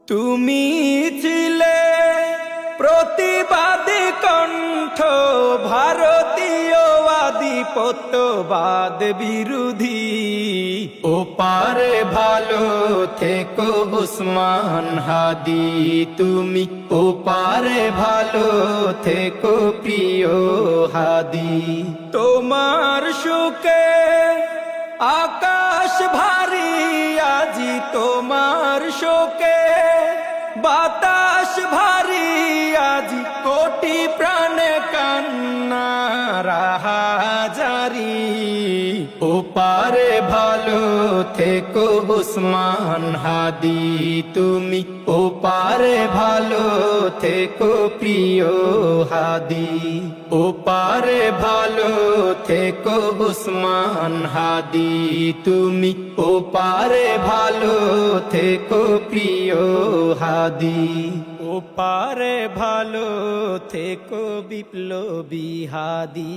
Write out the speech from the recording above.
তুমি ছিলে প্রতিবাদী কণ্ঠ, ভারতীয় আধিপত্যবাদ বিরোধী। ওপারে ভালো থেকো উসমান হাদি, তুমি ওপারে ভালো থেকো প্রিয় হাদি। তোমার সুখে আকাশ ভারী, আজি তোমার শোকে বাতাস ভারী, আজি কোটি প্রাণে কান্না রাহাজারি। ওপারে ভালো থেকো উসমান হাদি, তুমি ওপারে ভালো থেকো প্রিয় হাদি। ওপারে ভালো থেকো উসমান হাদি, তুমি ওপারে ভালো থেকো প্রিয় হাদি। ওপারে ভালো থেকো বিপ্লবী হাদি।